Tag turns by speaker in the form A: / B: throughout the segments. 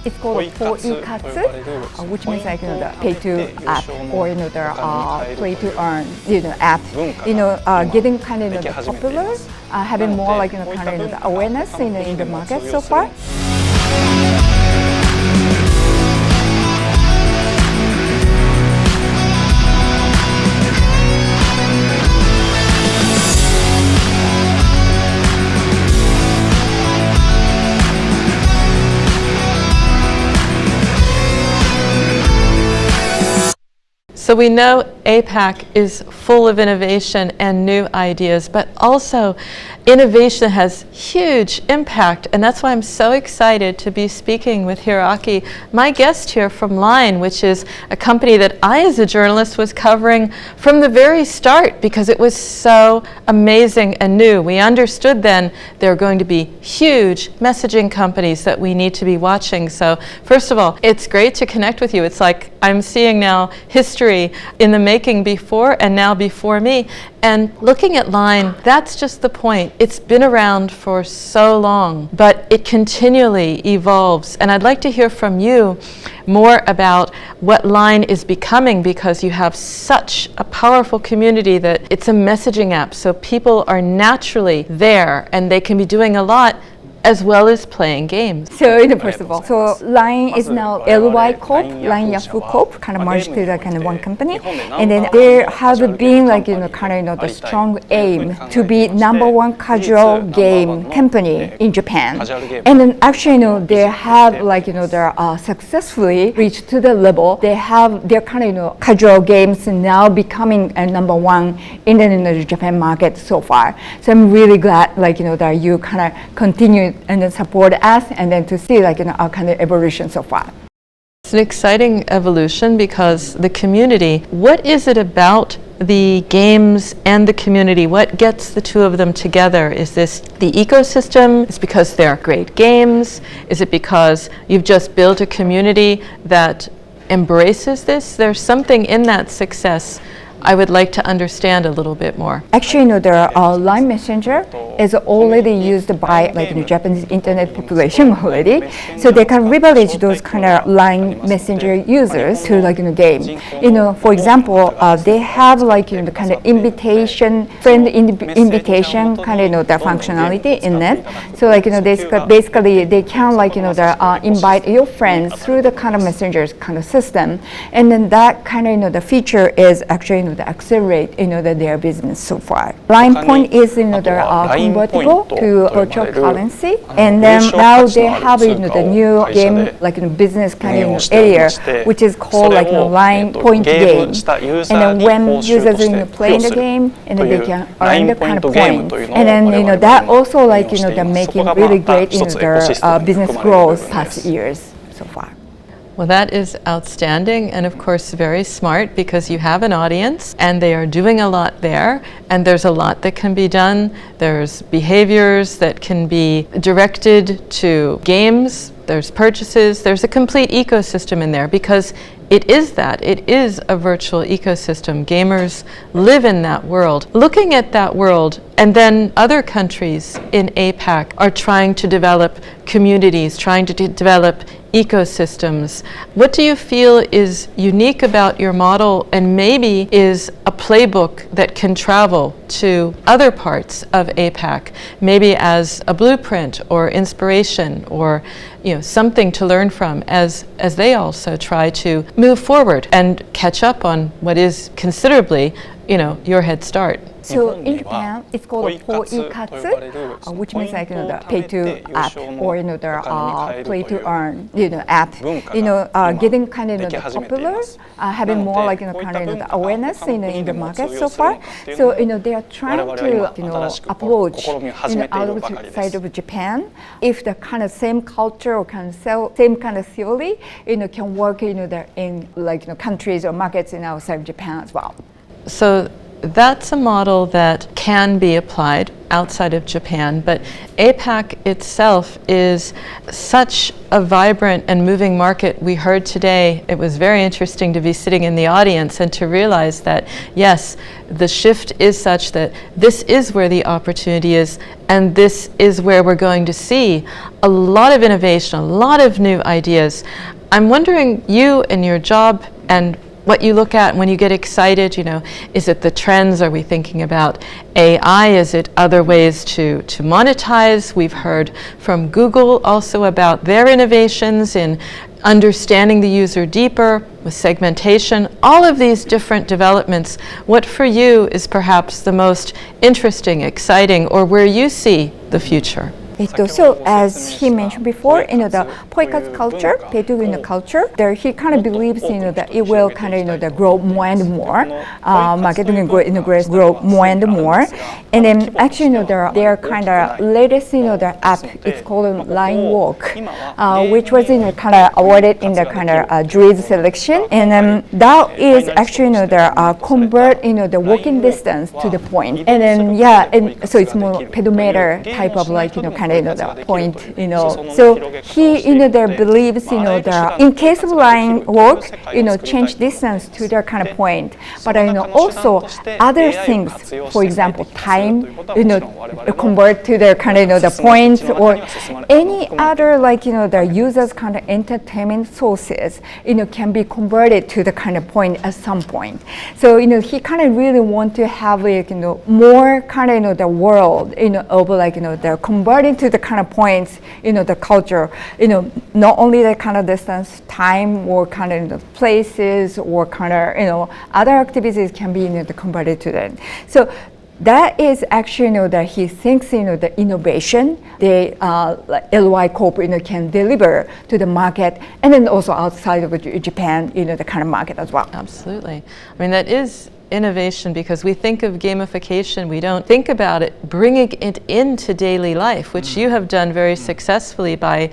A: It's called poikatsu, which means like the pay to app or the play to earn app. Getting kind of popular, having more like kind of the awareness in the market so far.
B: So we know APAC is full of innovation and new ideas, but also innovation has huge impact, and that's why I'm so excited to be speaking with Hiroaki, my guest here from Line, which is a company that I as a journalist was covering from the very start because it was so amazing and new. We understood then there are going to be huge messaging companies that we need to be watching. So first of all, it's great to connect with you. It's like I'm seeing now history in the making before and now before me. And looking at Line, that's just the point. It's been around for so long, but it continually evolves. And I'd like to hear from you more about what Line is becoming, because you have such a powerful community that it's a messaging app. So people are naturally there and they can be doing a lot as well as playing games.
A: So first of all, Line is now LY Corp, Line Yahoo Corp, kind of merged to kind of one company, and then there has been like kind of the strong aim to be #1 casual game company in Japan, and then actually they have like they're successfully reached to the level they have their kind of casual games now becoming #1 in the Japan market so far. So I'm really glad like that you kind of continue and then support us, and then to see like our kind of evolution so far.
B: It's an exciting evolution because the community, what is it about the games and the community? What gets the two of them together? Is this the ecosystem? Is it because they're great games? Is it because you've just built a community that embraces this? There's something in that success I would like to understand a little bit more.
A: Actually, the Line Messenger is already used by like the Japanese internet population already, so they can leverage those kind of Line Messenger users to like game. For example, they have like the kind of friend invitation kind of the functionality in it. So like basically they can like invite your friends through the kind of messengers kind of system, and then that kind of the feature is actually accelerate their business so far. Line Point is convertible to virtual currency, and then now they have the new game like business kind of area, which is called like Line Point game. And then when users play the game, and then they can earn the kind of points. And then that also like they're making really great their business growth past years so far.
B: Well, that is outstanding and of course very smart, because you have an audience and they are doing a lot there, and there's a lot that can be done. There's behaviors that can be directed to games, there's purchases, there's a complete ecosystem in there, because it is a virtual ecosystem. Gamers live in that world. Looking at that world, and then other countries in APAC are trying to develop communities, trying to develop ecosystems. What do you feel is unique about your model, and maybe is a playbook that can travel to other parts of APAC, maybe as a blueprint or inspiration, or something to learn from as they also try to move forward and catch up on what is considerably your head start?
A: So in Japan, it's called poikatsu, which means like the pay to app or the play to earn app. Getting kind of popular, having more like kind of the awareness in the market so far. So they are trying to approach outside of Japan. If the kind of same culture or same kind of theory can work in like countries or markets outside of Japan as well.
B: So that's a model that can be applied. outside of Japan, but APAC itself is such a vibrant and moving market. We heard today, it was very interesting to be sitting in the audience and to realize that, yes, the shift is such that this is where the opportunity is, and this is where we're going to see a lot of innovation, a lot of new ideas. I'm wondering, you and your job and what you look at when you get excited, is it the trends? Are we thinking about AI? Is it other ways to monetize? We've heard from Google also about their innovations in understanding the user deeper with segmentation, all of these different developments. What for you is perhaps the most interesting, exciting, or where you see the future?
A: So as he mentioned before, the Poikat culture, Petu culture, there he kind of believes, that it will kind of, grow more and more, marketing grow more and more, and then actually, their kind of latest, the app, it's called Line Walk, which was, kind of awarded in the kind of jury's selection, and then that is actually, convert, the walking distance to the point, and then and so it's more pedometer type of kind of the point, So he, there believes, in case of line walk, change distance to their kind of point, but also other things, for example, time, convert to their kind of the points, or any other the users kind of entertainment sources, can be converted to the kind of point at some point. So he kind of really want to have more kind of the world, of the converting to the kind of points, the culture, not only the kind of distance, time, or kind of the places, or kind of, other activities can be, converted to that. So that is actually, that he thinks, the innovation, the LY Corp, can deliver to the market, and then also outside of Japan, the kind of market as well.
B: Absolutely. I mean, that is innovation, because we think of gamification, we don't think about it bringing it into daily life, which you have done very successfully by,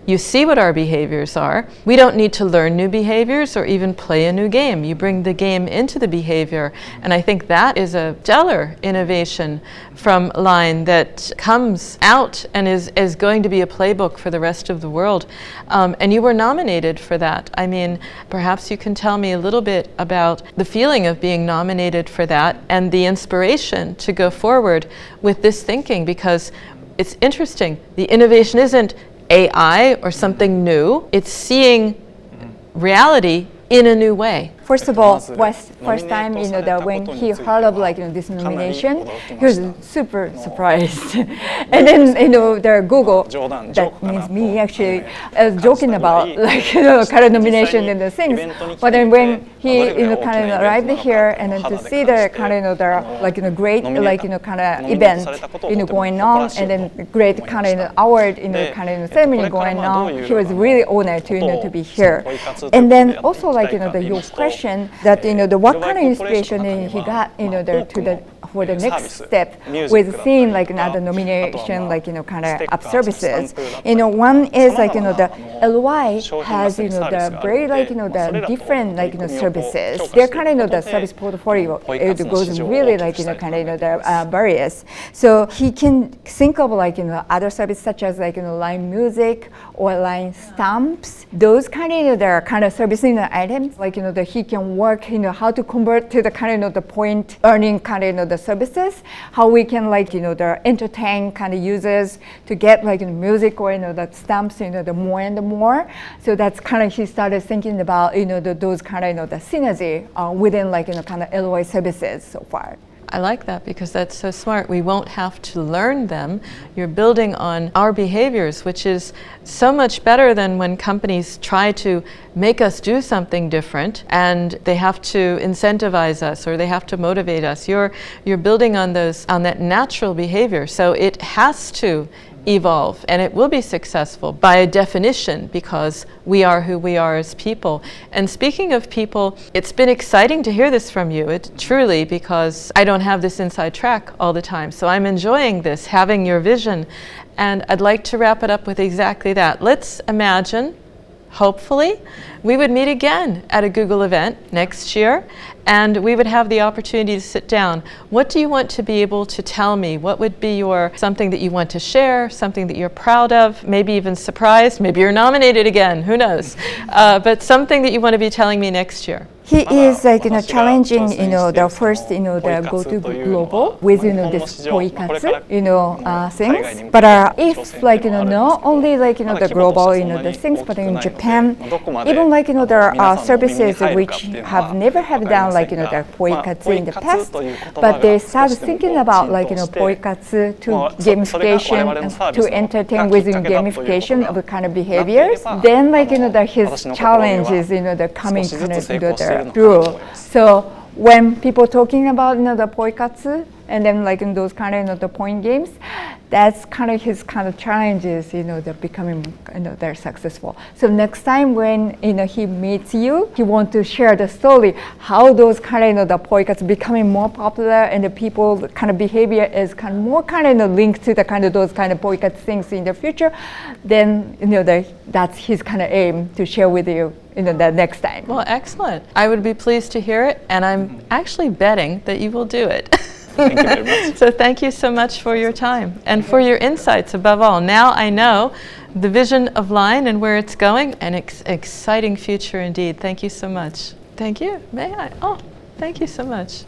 B: you see what our behaviors are. We don't need to learn new behaviors or even play a new game. You bring the game into the behavior, and I think that is a stellar innovation from Line that comes out and is going to be a playbook for the rest of the world. And you were nominated for that. I mean, perhaps you can tell me a little bit about the feeling of being nominated for that and the inspiration to go forward with this thinking, because it's interesting. The innovation isn't AI or something new. It's seeing reality in a new way.
A: First of all, first time, when he heard of this nomination, he was super surprised. And then, the Google, that means me actually, joking about kind of nomination and the things. But then when he, kind of arrived here, and then to see the kind of the great, kind of event, going on, and then great kind of award, kind of ceremony going on, he was really honored to be here. And then also your question that what kind of inspiration he got for the next step with seeing another nomination kind of app services. One is the LY has the very the different services. They're kind of the service portfolio. It goes really kind of the various. So he can think of other services such as Line Music or Line Stamps. Those kind of servicing items that he can work how to convert to the kind of the point earning kind of the services, how we can the entertain kind of users to get music or the stamps the more and more. So that's kind of he started thinking about those kind of the synergy within kind of LOI services so far.
B: I like that, because that's so smart. We won't have to learn them. You're building on our behaviors, which is so much better than when companies try to make us do something different and they have to incentivize us or they have to motivate us. You're building on that natural behavior. So it has to evolve, and it will be successful by definition, because we are who we are as people. And speaking of people, it's been exciting to hear this from you, truly, because I don't have this inside track all the time. So I'm enjoying this, having your vision, and I'd like to wrap it up with exactly that. Let's imagine hopefully, we would meet again at a Google event next year, and we would have the opportunity to sit down. What do you want to be able to tell me? What would be something that you want to share, something that you're proud of, maybe even surprised, maybe you're nominated again, who knows? But something that you want to be telling me next year.
A: He is like challenging the first the go to global with this poikatsu things. But if like not only like the global the things, but in Japan, even like there are services which have never have done like the poikatsu in the past, but they start thinking about like poikatsu to gamification to entertain within gamification of kind of behaviors. Then like his challenge is the coming kind of through. So when people talking about the poikatsu and then like in those kind of the point games, that's kind of his kind of challenges. They're becoming they're successful. So next time when he meets you, he wants to share the story how those kind of the poikatsu becoming more popular and the people kind of behavior is kind of more kind of linked to the kind of those kind of poikatsu things in the future. Then that's his kind of aim to share with you the next time.
B: Well, excellent. I would be pleased to hear it, and I'm actually betting that you will do it.
C: Thank you very much.
B: So thank you so much for your time and for your insights above all. Now I know the vision of Line and where it's going, an exciting future indeed. Thank you so much. Thank you. May I? Oh, thank you so much.